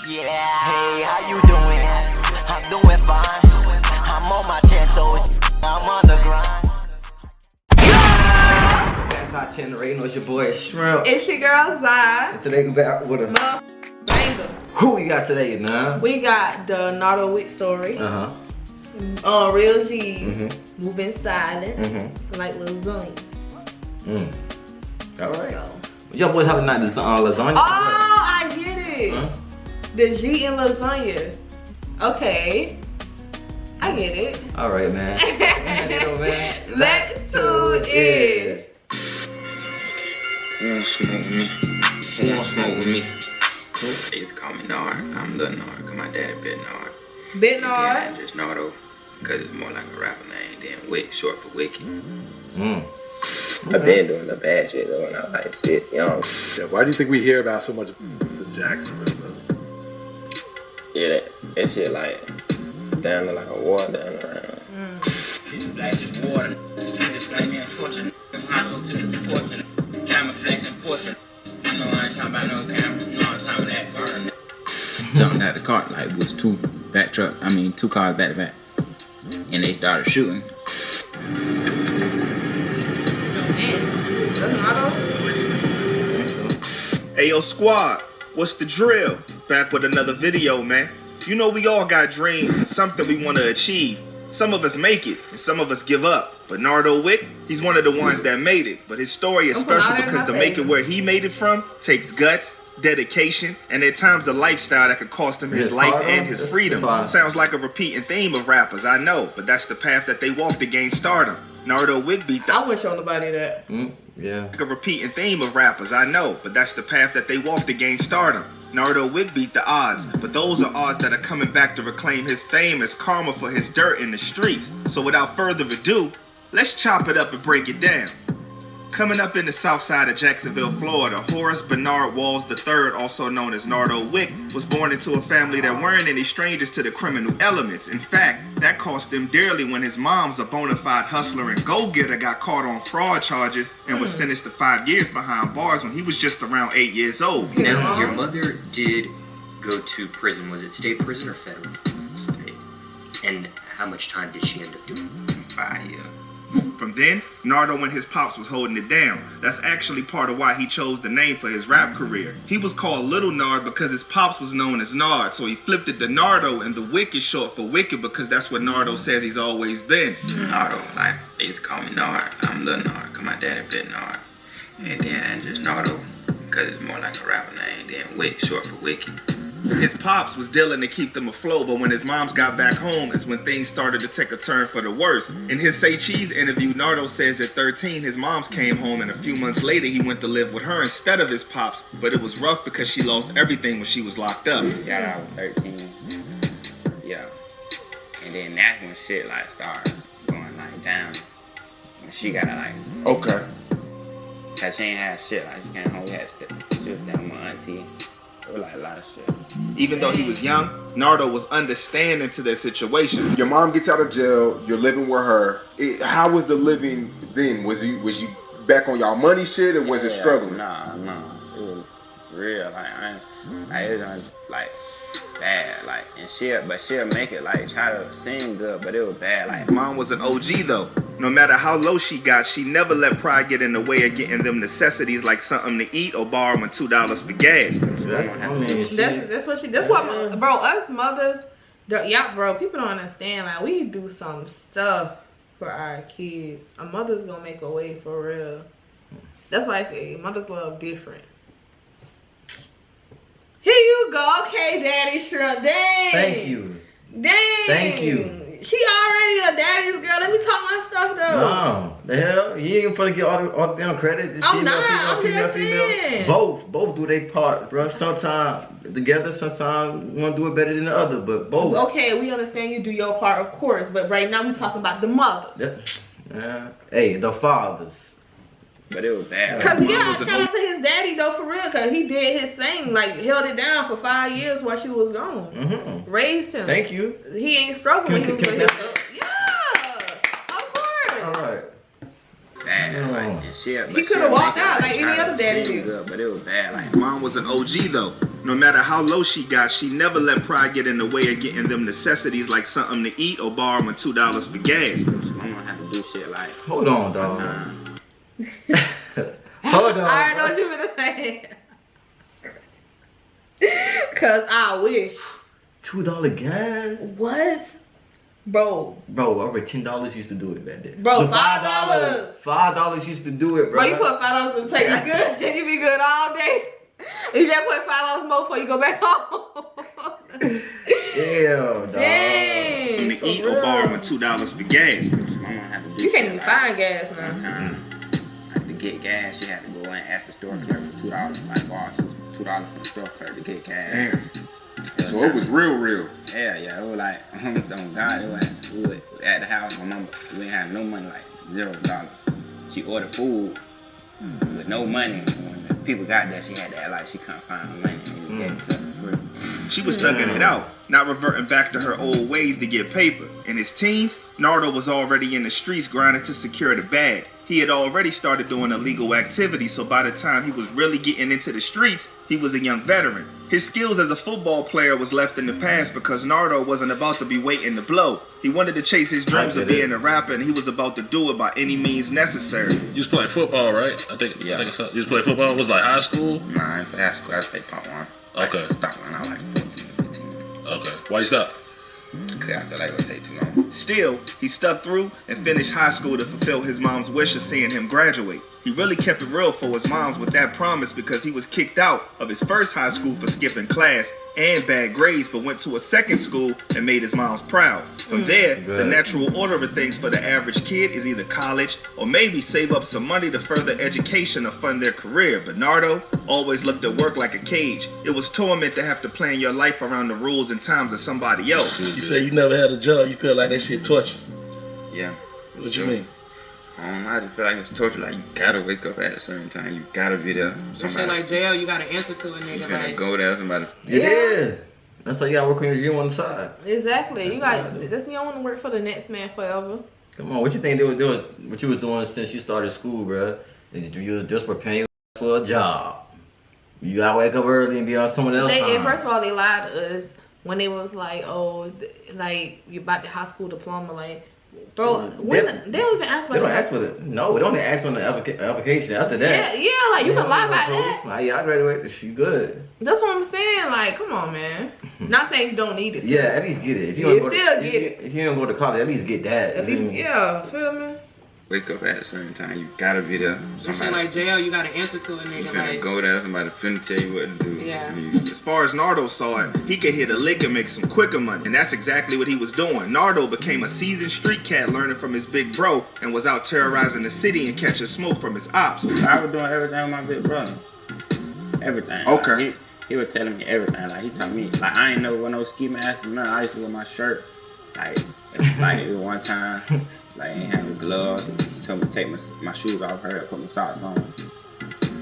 Yeah, hey, how you doing? I'm doing fine. I'm on my 10 toes. I'm on the grind. That's our 10 rating. It's your boy Shrimp. It's your girl Zai. And today we back with a banger. Who we got today, man? We got the Nardo Wick story. Real G. Moving silent. Like lasagna. Alright. So. Y'all boys having night lasagna? Oh, I get it. The G in lasagna. Okay. I get it. Alright, man. Let's tune in. You won't smoke with me. You won't smoke with me. They used to call me Nard. I'm Lil Nard, cause my daddy Bit Nard. Bit Yeah, Nard? just Nardo, cause it's more like a rapper name than Wick, short for Wicky. I've been doing the bad shit though when I was like 6, young. Yeah, why do you think we hear about so much in Jacksonville, bro? Yeah, that shit like down to like a war down around. It's flashing water, it's flaming torture, hollow to the fortune, camouflage and portrait. You know I ain't talking about no camera, you know I'm talking about that burn. Jumped out the car, like was two cars back to back. And they started shooting. Hey yo squad, what's the drill? Back with another video, man. You know we all got dreams and something we want to achieve. Some of us make it and some of us give up. But Nardo Wick, he's one of the ones that made it. But his story is special because to make it where he made it from takes guts, dedication, and at times a lifestyle that could cost him his life and his freedom. Sounds like a repeating theme of rappers, I know, but that's the path that they walked to gain stardom. Nardo Wick beat the... I wouldn't show nobody that. Yeah. A repeating theme of rappers, I know, but that's the path that they walk to gain stardom. Nardo Wick beat the odds, but those are odds that are coming back to reclaim his fame as karma for his dirt in the streets. So without further ado, let's chop it up and break it down. Coming up in the south side of Jacksonville, Florida, Horace Bernard Walls III, also known as Nardo Wick, was born into a family that weren't any strangers to the criminal elements. In fact, that cost him dearly when his mom's a bona fide hustler and go-getter got caught on fraud charges and was sentenced to 5 years behind bars when he was just around 8 years old. Now, your mother did go to prison. Was it state prison or federal? State. And how much time did she end up doing? 5 years. From then, Nardo and his pops was holding it down. That's actually part of why he chose the name for his rap career. He was called Little Nard because his pops was known as Nard, so he flipped it to Nardo, and the Wick is short for Wicked because that's what Nardo says he's always been. Nardo, like, they used to call me Nard. I'm Lil Nard, cause my daddy Bit Nard. And then just Nardo, cause it's more like a rapper name than Wick, short for Wicky. His pops was dealing to keep them afloat, but when his moms got back home is when things started to take a turn for the worse. In his Say Cheese interview, Nardo says at 13 his moms came home and a few months later he went to live with her instead of his pops, but it was rough because she lost everything when she was locked up. Got out at 13. Yeah. And then that's when shit like started going like down. When she got like Okay. Cause she ain't had shit, like she came home, we had to sit down with my auntie. It was like a lot of shit. Even though he was young, Nardo was understanding to their situation. Your mom gets out of jail. You're living with her. How was the living then? Was you back on y'all money shit, or was it struggling? Nah. It was real. Like it was like bad. Like she'll make it like try to sing good, but it was bad. Like Mom was an OG though. No matter how low she got, she never let pride get in the way of getting them necessities like something to eat or borrowing $2 for gas. That's what bro, us mothers, bro, people don't understand. Like we do some stuff for our kids. A mother's gonna make a way for real. That's why I say mothers love different. Here you go. Okay, Daddy Shrimp. Dang. Thank you. Dang. Thank you. She already a daddy's girl. Let me talk my stuff though. No. The hell? You ain't gonna get all the damn credit. Just I'm female, not. I'm just saying. Both do their part, bro. Sometimes together, sometimes one do it better than the other, but both. Okay, we understand you do your part, of course, but right now we talking about the mothers. Hey, the fathers. But it was bad. Cause shout out to his daddy though, for real, cause he did his thing, like held it down for 5 years while she was gone. Raised him. Thank you. He ain't struggling when he was with his. Yeah, of course. All right. Bad. Like And shit, He but coulda she'll walked make it, out like any try to other daddy sing did. good, but it was bad. Like, Mom was an OG though. No matter how low she got, she never let pride get in the way of getting them necessities like something to eat or borrowing $2 for gas. mama had to do shit like, Hold on, one dog. time. Hold on. I know what you were gonna say. Cause I wish. $2 gas? What? Bro. Bro, over $10 used to do it back then. Bro, The $5. $5 used to do it, bro. Bro, you put $5 in the tank, you good? You be good all day. You just put $5 more before you go back home. Damn, dog. Dang. To eat or borrowing $2 for gas. Mama had to do You shit can't even like, find gas one now. time, like, to get gas, she had to go in and ask the store clerk for $2. Like, borrow $2 from the store clerk to get gas. Damn. So it was real. Yeah, it was like, on God, it was, we were at the house, my mama, we ain't had no money, like $0. She ordered food with no money. When people got there, she had to act like she couldn't find the money and just gave it to her for free. She was thugging it out, not reverting back to her old ways to get paper. In his teens, Nardo was already in the streets grinding to secure the bag. He had already started doing illegal activities, so by the time he was really getting into the streets, he was a young veteran. His skills as a football player was left in the past because Nardo wasn't about to be waiting to blow. He wanted to chase his dreams of being a rapper, and he was about to do it by any means necessary. You was playing football, right? I think you was playing football. Was it like high school? Nah, I ain't high school, I just played part one. Okay. I stopped when I was like 14, 15. Okay. Why you stop? Cause I feel like it would take too long. Still, he stuck through and finished high school to fulfill his mom's wish of seeing him graduate. He really kept it real for his moms with that promise because he was kicked out of his first high school for skipping class and bad grades, but went to a second school and made his moms proud. From there, the natural order of things for the average kid is either college or maybe save up some money to further education or fund their career. But Nardo always looked at work like a cage. It was torment to have to plan your life around the rules and times of somebody else. You say you never had a job. You feel like that shit torture. Yeah. What you mean? I just feel like it's torture. Like, you gotta wake up at a certain time. You gotta be there. That shit like jail, you gotta answer to a nigga. You gotta Like, go there, somebody. Yeah. That's how you gotta work on your dream on the side. Exactly. You got this. You don't want to work for the next man forever. Come on, what you think they was what you was doing since you started school, bro? You was just preparing for a job. You gotta wake up early and be on someone else's And time. first of all, they lied to us when they was like, oh, like you about the high school diploma, like. Bro, they don't even ask They about don't ask for it. No, they don't even ask on the application. After that, yeah, like you can lie about that. Like, yeah, I graduated. She good. That's what I'm saying. Like, come on, man. Not saying you don't need it. Yeah, at least get it. If you You don't go still to, get it. If you don't go to college, at least get that. At least, yeah, feel me? Wake up at a certain time. You gotta be there. that shit like jail, you gotta answer to a You nigga. gotta Like, go there. Somebody finna tell you what to do. Yeah. As far as Nardo saw it, he could hit a lick and make some quicker money, and that's exactly what he was doing. Nardo became a seasoned street cat learning from his big bro and was out terrorizing the city and catching smoke from his ops. I was doing everything with my big brother. Everything. Okay. Like, he was telling me everything. Like, he told me, like, I ain't never wear no ski mask or nothing. I used to wear my shirt. Like it was one time, like, I ain't had no gloves. He told me to take my shoes off her and put my socks on.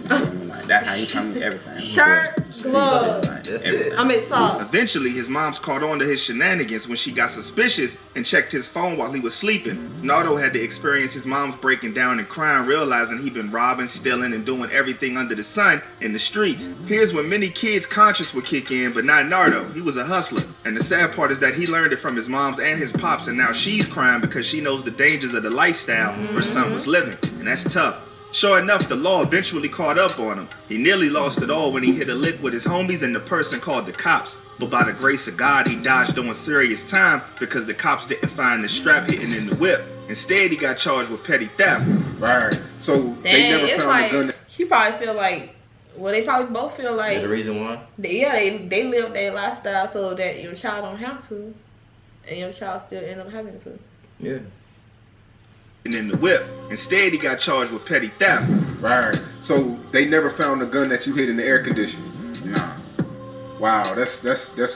Like, that's how he told me everything. Shirt, gloves. Like, That's everything. it. I mean, socks. Eventually, his moms caught on to his shenanigans when she got suspicious and checked his phone while he was sleeping. Nardo had to experience his mom's breaking down and crying, realizing he'd been robbing, stealing, and doing everything under the sun in the streets. Here's when many kids' conscience would kick in, but not Nardo. He was a hustler. And the sad part is that he learned it from his moms and his pops, and now she's crying because she knows the dangers of the lifestyle her son was living. And that's tough. Sure enough, the law eventually caught up on him. He nearly lost it all when he hit a lick with his homies and the person called the cops. But by the grace of God, he dodged doing serious time because the cops didn't find the strap hidden in the whip. Instead, he got charged with petty theft. Right. So they Dang, never it's found like, the gun. she probably feel like, well, they probably both feel like, That's the reason why. they live their lifestyle so that your child don't have to, and your child still end up having to. Yeah. In the whip. Instead, he got charged with petty theft. Right. So they never found the gun that you hid in the air conditioning. No. Wow, that's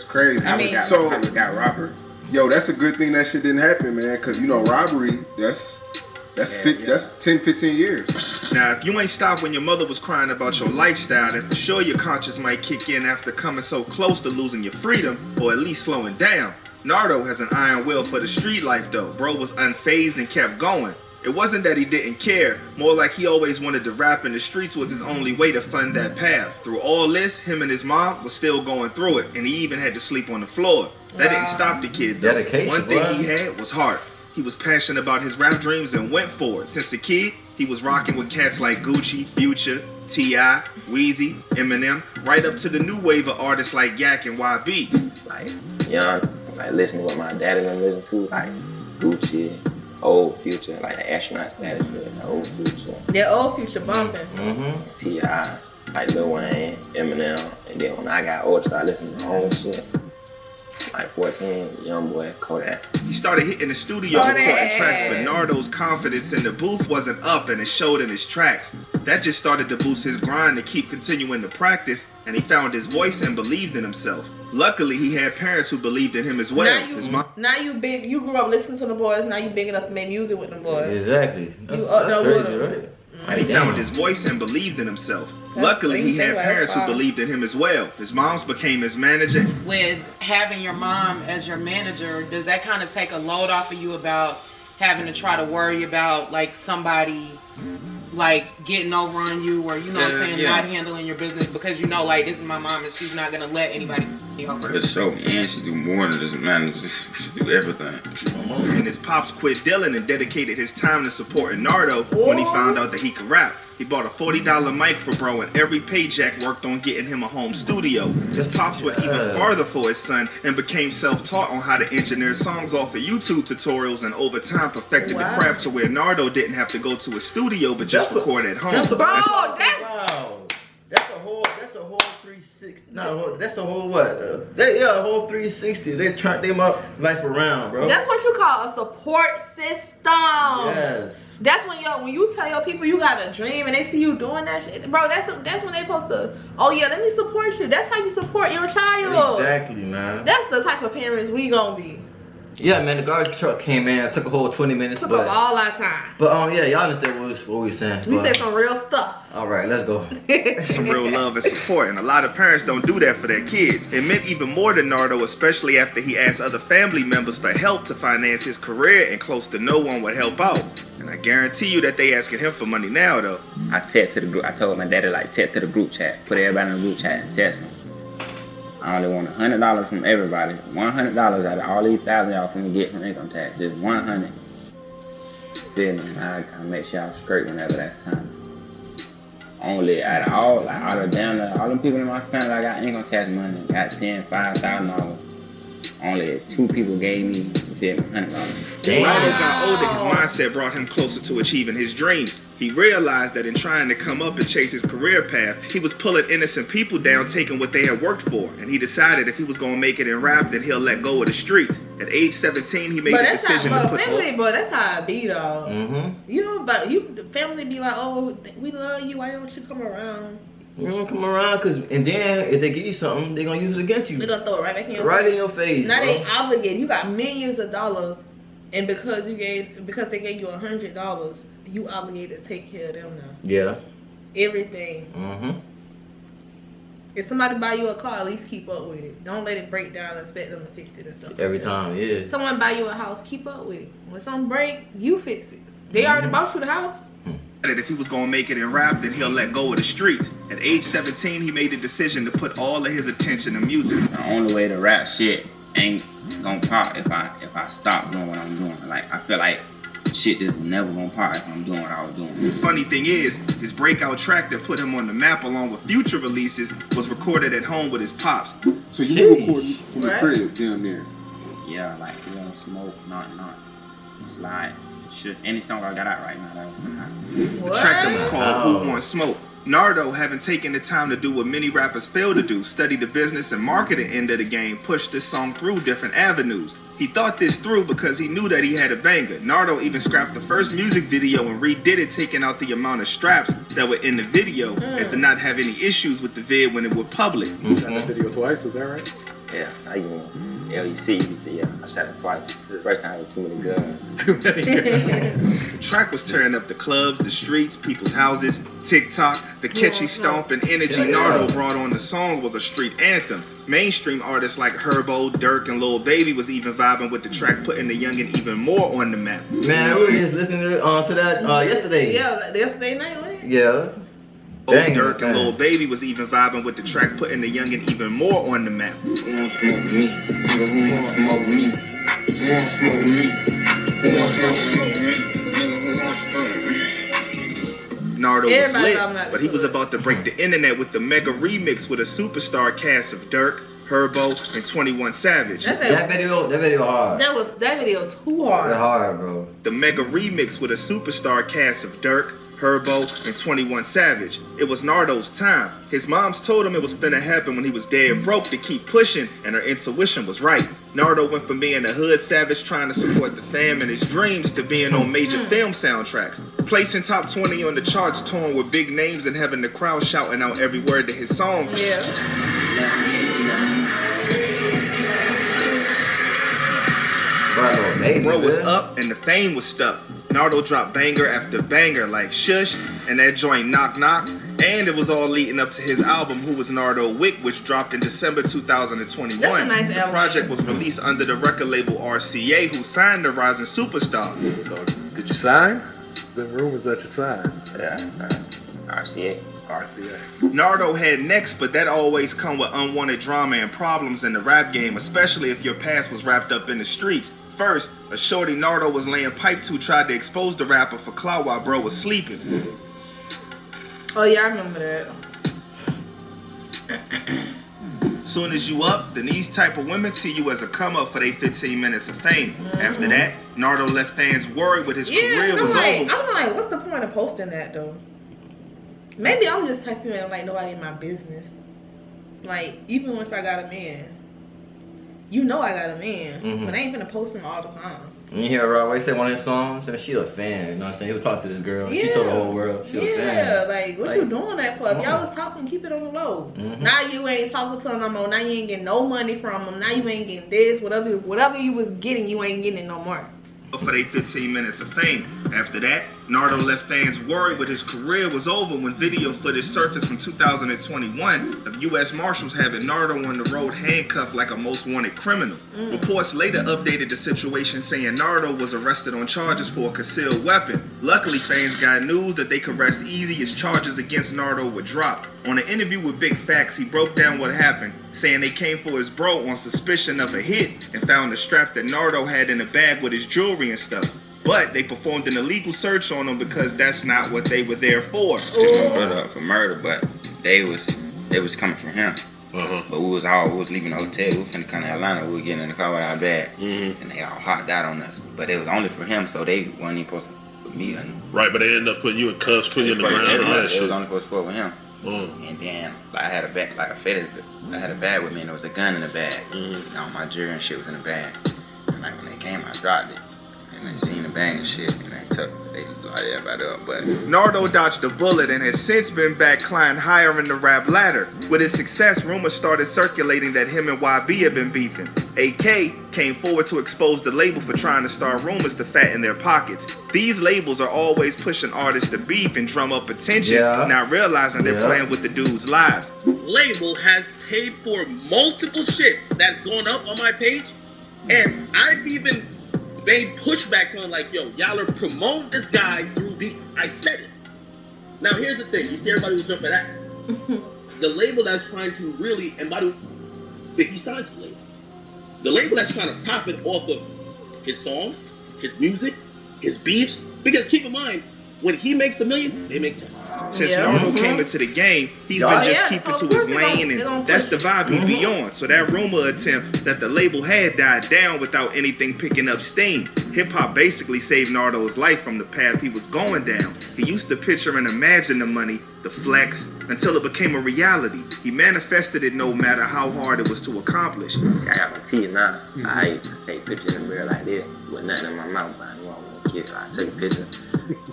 crazy. I mean, so we got robbery. yo, that's a good thing that shit didn't happen, man. Cause you know robbery, that's 10, 15 years. Now, if you ain't stopped when your mother was crying about your lifestyle, then for sure your conscience might kick in after coming so close to losing your freedom, or at least slowing down. Nardo has an iron will for the street life though. Bro was unfazed and kept going. It wasn't that he didn't care, more like he always wanted to rap and the streets was his only way to fund that path. Through all this, him and his mom was still going through it, and he even had to sleep on the floor. That didn't stop the kid though. One thing he had was heart. He was passionate about his rap dreams and went for it. Since a kid, he was rocking with cats like Gucci, Future, T.I., Weezy, Eminem, right up to the new wave of artists like Yak and YB. Like, young, like listening to what my daddy been listening to, like Gucci, old Future, like the astronaut status, the old Future. Yeah, old Future bumping. T.I., like Lil Wayne, Eminem, and then when I got older, started listening to my own shit. Like 14, young boy, Kodak. He started hitting the studio recording tracks, but Nardo's confidence in the booth wasn't up and it showed in his tracks. That just started to boost his grind to keep continuing to practice, and he found his voice and believed in himself. Luckily, he had parents who believed in him as well. Now you big, you grew up listening to the boys, now you big enough to make music with them boys. Exactly. That's crazy, right? And he found his voice and believed in himself. Luckily, he had parents who believed in him as well. His mom's became his manager. With having your mom as your manager, does that kind of take a load off of you about having to try to worry about like somebody like getting over on you, or you know what I'm saying, not handling your business because you know like this is my mom and she's not gonna let anybody be over her. It's so and she do more than this man, she do everything. And his pops quit dealing and dedicated his time to supporting Nardo when he found out that he could rap. He bought a $40 mic for bro, and every paycheck worked on getting him a home studio. His pops went even farther for his son and became self-taught on how to engineer songs off of YouTube tutorials, and over time perfected the craft to where Nardo didn't have to go to a studio but just record at home. That's a whole 360. No, that's a whole what? A whole 360. They turned them up life around, bro. That's what you call a support system. Yes. That's when you tell your people you got a dream and they see you doing that shit, bro. That's when they supposed to. Oh yeah, let me support you. That's how you support your child. Exactly, man. That's the type of parents we gonna be. Yeah, man, the garbage truck came in, took a whole 20 minutes. Took up all our time. But yeah, y'all understand what we were saying. We said some real stuff. All right, let's go. Some real love and support, and a lot of parents don't do that for their kids. It meant even more to Nardo, especially after he asked other family members for help to finance his career, and close to no one would help out. And I guarantee you that they asking him for money now, though. I text to the group. I told my daddy like text to the group chat, put everybody in the group chat and text them. I only want $100 from everybody. $100 out of all these $1,000 y'all finna get from income tax. Just 100. Feel me? I make sure I'm straight whenever that's time. Only out of all, like all them people in my family that got income tax money, got $5,000. Only 2 people gave me $100. As Nardo got older, his mindset brought him closer to achieving his dreams. He realized that in trying to come up and chase his career path, he was pulling innocent people down, taking what they had worked for. And he decided if he was going to make it in rap, then he'll let go of the streets. At age 17, he made the decision to put But that's how it be, though. You know, but the family be like, oh, we love you. Why don't you come around? You don't come around, and then if they give you something, they're gonna use it against you. They're gonna throw it right back in your face. Right in your face. Now they obligated. You got millions of dollars, and because they gave you $100, you obligated to take care of them now. Yeah. Everything. If somebody buy you a car, at least keep up with it. Don't let it break down and expect them to fix it and stuff. Every time, yeah. Someone buy you a house, keep up with it. When something break, you fix it. They already bought you the house. That if he was gonna make it in rap, then he'll let go of the streets. At age 17, he made the decision to put all of his attention to music. The only way to rap shit ain't gonna pop if I stop doing what I'm doing. Like I feel like shit just never gonna pop if I'm doing what I was doing. The funny thing is, his breakout track that put him on the map along with future releases was recorded at home with his pops. So you were recording from the crib down there? Yeah, like smoke, not slide. Any song I got out right now, that was gonna happen. The track that was called Who Want Smoke. Nardo, having taken the time to do what many rappers fail to do, study the business and marketing end of the game, pushed this song through different avenues. He thought this through because he knew that he had a banger. Nardo even scrapped the first music video and redid it, taking out the amount of straps that were in the video as to not have any issues with the vid when it was public. You shot that video twice, is that right? Yeah, I even LEC, you can see, I shot it twice. First time with too many guns. The track was tearing up the clubs, the streets, people's houses, TikTok. The catchy stomp and energy Nardo brought on the song was a street anthem. Mainstream artists like Herbo, Dirk, and Lil Baby was even vibing with the track, putting the youngin' even more on the map. Man, we were just listening to that yesterday. Yeah, like yesterday night, right? Yeah. Dang, Dirk and Lil Baby was even vibing with the track, putting the youngin' even more on the map. Nardo was lit, but he was about to break the internet with the mega remix with a superstar cast of Dirk, Herbo, and 21 Savage. That video hard. That video too hard. That hard, bro. The mega remix with a superstar cast of Dirk, Herbo, and 21 Savage. It was Nardo's time. His moms told him it was finna happen when he was dead broke to keep pushing, and her intuition was right. Nardo went from being a hood savage trying to support the fam and his dreams to being on major film soundtracks. Placing top 20 on the charts, touring with big names and having the crowd shouting out every word to his songs. Bro was up and the fame was stuck. Nardo dropped banger after banger like Shush and that joint Knock Knock. And it was all leading up to his album Who Was Nardo Wick, which dropped in December 2021. That's a nice the album. project was released under the record label RCA, who signed the rising superstar. So, did you sign? There's been rumors that you signed. Yeah, RCA. Nardo had next, but that always come with unwanted drama and problems in the rap game, especially if your past was wrapped up in the streets. First, a shorty Nardo was laying pipe to tried to expose the rapper for clout while bro was sleeping. Oh yeah, I remember that. Soon as you up, then these type of women see you as a come up for their 15 minutes of fame. After that, Nardo left fans worried with his career was over. I'm like, what's the point of posting that though? Maybe I'm just typing in like nobody in my business. Like, even if I got a man, you know I got a man, but I ain't gonna post him all the time. You hear Rob say one of his songs? So she a fan, you know what I'm saying? He was talking to this girl. Yeah. She told the whole world she was a fan. Yeah, like, what you doing that for? If y'all was talking, keep it on the low. Now you ain't talking to him no more. Now you ain't getting no money from him. Now you ain't getting this. Whatever you was getting, you ain't getting it no more. For their 15 minutes of fame. After that, Nardo left fans worried but his career was over when video footage surfaced from 2021 of U.S. Marshals having Nardo on the road handcuffed like a most wanted criminal. Reports later updated the situation saying Nardo was arrested on charges for a concealed weapon. Luckily, fans got news that they could rest easy as charges against Nardo were dropped. On an interview with Big Facts, he broke down what happened, saying they came for his bro on suspicion of a hit and found the strap that Nardo had in the bag with his jewelry and stuff. But they performed an illegal search on him because that's not what they were there for. Took my brother up for murder, but they was coming from him. But we was leaving the hotel. We were finna come to Atlanta. We were getting in the car with our bag, and they all hopped out on us. But it was only for him, so they wasn't even supposed to put me in. Right, but they ended up putting you in cuffs, putting you in the ground. It was only supposed to fuck with him. And then I had a bag, like I had a bag with me, and there was a gun in the bag. All my jewelry and shit was in the bag. And like when they came, I dropped it. And they seen the bag and shit, and they light everybody up. But Nardo dodged a bullet and has since been back climbing higher in the rap ladder. With his success, rumors started circulating that him and YB have been beefing. AK came forward to expose the label for trying to start rumors to fatten their pockets. These labels are always pushing artists to beef and drum up attention, not realizing they're playing with the dudes' lives. Label has paid for multiple shit that's going up on my page, and I've even made pushback on like, yo, y'all are promoting this guy through beef. I said it. Now here's the thing, you see everybody was jumping at the label that's trying to really, and by the way, he signed to the label. The label that's trying to profit off of his song, his music, his beefs, because keep in mind, when he makes $1 million, they make 10. Since Nardo came into the game, he's been just keeping to his lane, and that's the vibe he be on. So that rumor attempt that the label had died down without anything picking up steam. Hip-hop basically saved Nardo's life from the path he was going down. He used to picture and imagine the money, the flex, until it became a reality. He manifested it no matter how hard it was to accomplish. I got my teeth now. I take pictures in the mirror like this with nothing in my mouth, but I know I want to get it. Like, take a picture.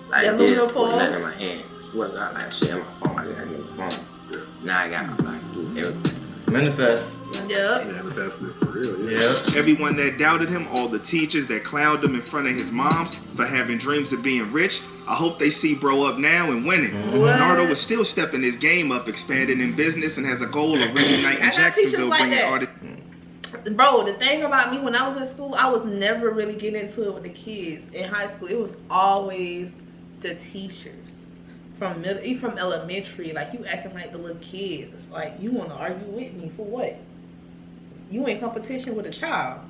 Like That this, little put phone? nothing in my hand. Well, I like shit in my phone. I got a new phone. Now I got like do everything. Manifest. Yeah. Manifested for real. Yeah. Everyone that doubted him, all the teachers that clowned him in front of his moms for having dreams of being rich, I hope they see bro up now and winning. What? Nardo is still stepping his game up, expanding in business, and has a goal of reuniting I got Jacksonville, teachers like bringing that. artists. Bro, the thing about me when I was in school, I was never really getting into it with the kids. In high school, it was always the teachers. From middle, even from elementary, like you acting like the little kids. Like you want to argue with me for what? You in competition with a child.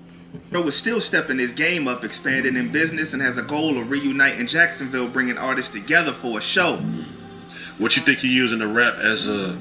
Bro is still stepping his game up, expanding in business, and has a goal of reuniting Jacksonville, bringing artists together for a show. What you think you using the rap as a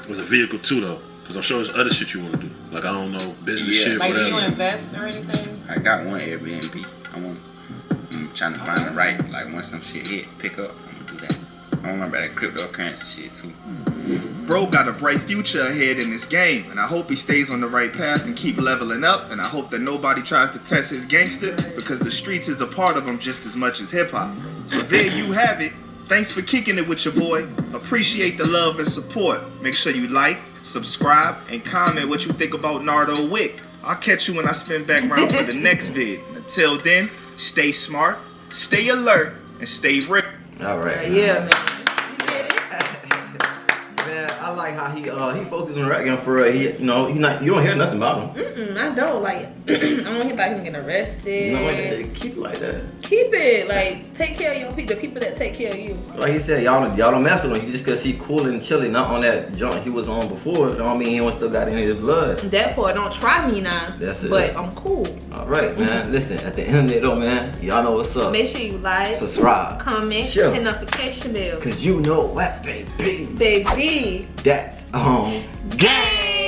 vehicle too though? Because I'm sure there's other shit you want to do. Like I don't know, business shit, Like, do whatever. you invest or anything? I got one Airbnb. I'm trying to find the right, like once some shit hit, pick up, I'm gonna do that. I don't remember that cryptocurrency shit too. Bro got a bright future ahead in this game, and I hope he stays on the right path and keep leveling up, and I hope that nobody tries to test his gangster, because the streets is a part of him just as much as hip-hop. So there you have it. Thanks for kicking it with your boy. Appreciate the love and support. Make sure you like, subscribe, and comment what you think about Nardo Wick. I'll catch you when I spin back round for the next vid. Until then, stay smart, stay alert, and stay real. All right. Yeah, man. Man, I like how he focused on the rap game for real. He, you know, you don't hear nothing about him. I don't like. I don't hear about him getting arrested. You know, like, keep it like that. Keep it like take care of your people. The people that take care of you. Like he said, y'all don't mess with him just because he cool and chilly, not on that joint he was on before. Don't mean he don't still got any of his blood. Therefore, don't try me now. That's it. But I'm cool. All right, man. Listen, at the end of it though, man, y'all know what's up. Make sure you like, subscribe, comment, sure. hit notification bell. Cause you know what, baby. Baby. That's on game.